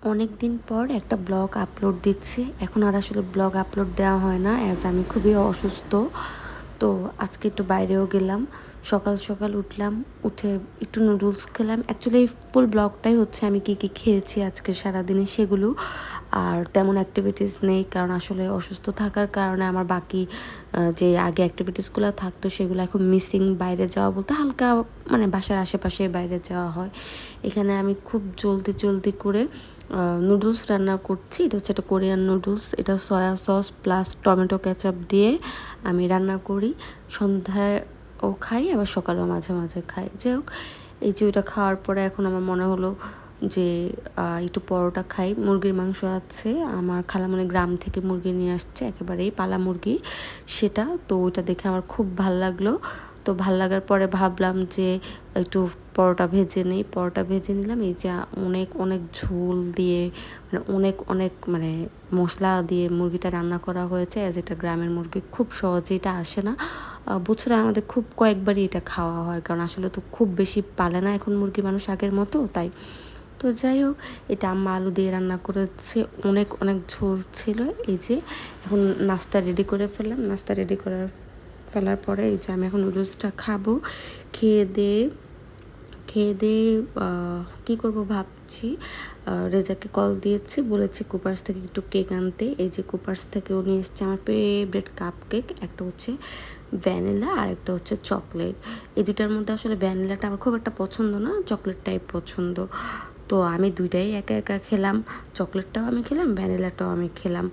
অনেক দিন পর একটা ব্লগ আপলোড দিচ্ছি। এখন আর আসলে ব্লগ আপলোড দেওয়া হয় না, অ্যাজ আমি খুবই অসুস্থ। তো আজকে একটু বাইরেও গেলাম। সকাল সকাল উঠলাম, উঠে একটু নুডলস খেলাম। অ্যাকচুয়ালি ফুল ব্লগটাই হচ্ছে আমি কী কী খেয়েছি আজকে সারাদিনে সেগুলো। আর তেমন অ্যাক্টিভিটিস নেই, কারণ আসলে অসুস্থ থাকার কারণে আমার বাকি যে আগে অ্যাক্টিভিটিসগুলো থাকতো সেগুলো এখন মিসিং। বাইরে যাওয়া বলতে হালকা মানে বাসার আশেপাশে বাইরে যাওয়া হয়। এখানে আমি খুব জলদি জলদি করে নুডলস রান্না করছি। এটা হচ্ছে একটা কোরিয়ান নুডলস। এটা soya sauce plus tomato ketchup দিয়ে আমি রান্না করি। সন্ধ্যায়ও খাই, আবার সকালেও মাঝে মাঝে খাই। যাই হোক, এই যে ওইটা খাওয়ার পরে এখন আমার মনে হলো যে একটু পরোটা খাই। মুরগির মাংস আছে, আমার খালামণি গ্রাম থেকে মুরগি নিয়ে আসছে, একেবারেই পালা মুরগি সেটা। তো ওইটা দেখে আমার খুব ভাল লাগলো। তো ভাল লাগার পরে ভাবলাম যে একটু পরোটা ভেজে নিই। পরোটা ভেজে নিলাম। এই যে অনেক অনেক ঝোল দিয়ে মানে অনেক অনেক মানে মশলা দিয়ে মুরগিটা রান্না করা হয়েছে। অ্যাজ এটা গ্রামের মুরগি, খুব সহজে এটা আসে না। বছরে আমাদের খুব কয়েকবারই এটা খাওয়া হয়, কারণ আসলে তো খুব বেশি পালে না এখন মুরগি মানুষ আগের মতো, তাই। তো যাই হোক, এটা আম্মা আলু দিয়ে রান্না করেছে, অনেক অনেক ঝোল ছিল। এই যে এখন নাস্তা রেডি করে ফেললাম। নাস্তা রেডি করার ফেলার পরে এই যে আমি এখন নুডলসটা খাবো। খেয়ে দিয়ে কী করবো ভাবছি। রেজাকে কল দিয়েছি, বলেছি কুপার্স থেকে একটু কেক আনতে। এই যে কুপার্স থেকে ও নিয়ে এসছে আমার ফেভারিট কাপ কেক। একটা হচ্ছে ভ্যানিলা আর একটা হচ্ছে চকলেট। এই দুটার মধ্যে আসলে ভ্যানিলাটা আমার খুব একটা পছন্দ না, চকলেট টাইপ পছন্দ। তো আমি দুইটাই একা একা খেলাম। চকলেটটাও আমি খেলাম, ভ্যানিলাটাও আমি খেলাম।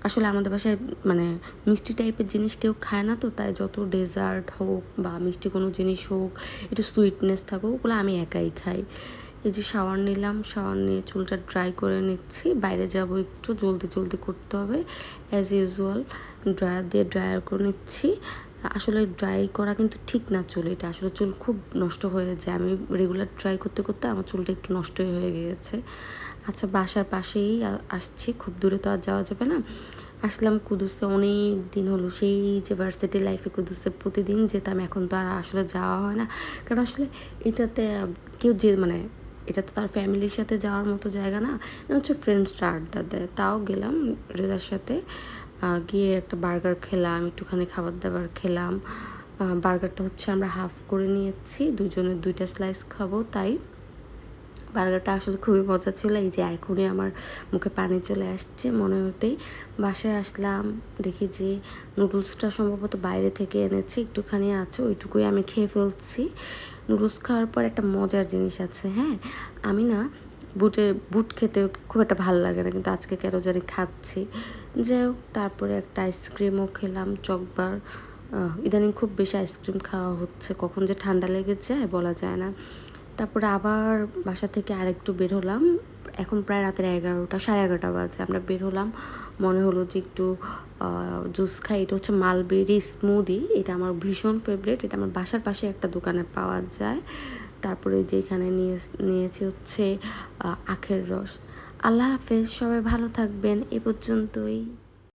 আসলে আমাদের বাসায় মানে মিষ্টি টাইপের জিনিস কেউ খায় না, তো তাই যত ডেজার্ট হোক বা মিষ্টি কোনো জিনিস হোক, একটু সুইটনেস থাকুক, ওগুলো আমি একাই খাই। এই যে শাওয়ার নিলাম, শাওয়ার নিয়ে চুলটা ড্রাই করে নিচ্ছি। বাইরে যাব, একটু জলদি জলদি করতে হবে অ্যাজ ইউজুয়াল। ড্রায়ার দিয়ে ড্রায়ার করে নিচ্ছি। আসলে ড্রাই করা কিন্তু ঠিক না চুল, এটা আসলে চুল খুব নষ্ট হয়ে যায়। আমি রেগুলার ট্রাই করতে করতে আমার চুলটা একটু নষ্টই হয়ে গিয়েছে। আচ্ছা, বাসার পাশেই আসছি, খুব দূরে তো আর যাওয়া যাবে না। আসলাম কুদুসে, অনেক দিন হলো সেই যে ভার্সিটি লাইফে কুদুসে প্রতিদিন যেতাম, এখন তো আর আসলে যাওয়া হয় না। কারণ আসলে এটাতে কেউ যে মানে এটা তো তার ফ্যামিলির সাথে যাওয়ার মতো জায়গা না। এটা হচ্ছে ফ্রেন্ডসরা আড্ডা দেয়, তাও গেলাম রেজার সাথে। গিয়ে একটা বার্গার খেলাম, একটুখানি খাবার দাবার খেলাম। বার্গারটা হচ্ছে আমরা হাফ করে নিয়েছি, দুজনের দুইটা স্লাইস খাবো, তাই বার্গারটা আসলে খুবই মজা ছিল। এই যে এখনই আমার মুখে পানি চলে আসছে মনে হতেই। বাসায় আসলাম, দেখি যে নুডলসটা সম্ভবত বাইরে থেকে এনেছি, একটুখানি আছে, ওইটুকুই আমি খেয়ে ফেলছি। নুডলস খাওয়ার পর একটা মজার জিনিস আছে, হ্যাঁ, আমি না বুট খেতে খুব একটা ভালো লাগে না, কিন্তু আজকে কেন জানি খাচ্ছি। যাই হোক, তারপরে একটা আইসক্রিমও খেলাম, চকবার। ইদানিং খুব বেশি আইসক্রিম খাওয়া হচ্ছে, কখন যে ঠান্ডা লেগে যায় বলা যায় না। তারপরে আবার বাসা থেকে আরেকটু বের হলাম। এখন প্রায় রাতের 11টা, 11:30 বাজে। আমরা বের হলাম, মনে হলো যে একটু জুস খাই। এটা হচ্ছে মালবেরি স্মুদি, এটা আমার ভীষণ ফেভারিট। এটা আমার বাসার পাশে একটা দোকানে পাওয়া যায়। তারপরে যেখানে নিয়েছি হচ্ছে আখের রস। আল্লাহ হাফেজ, সবাই ভালো থাকবেন, এ পর্যন্তই।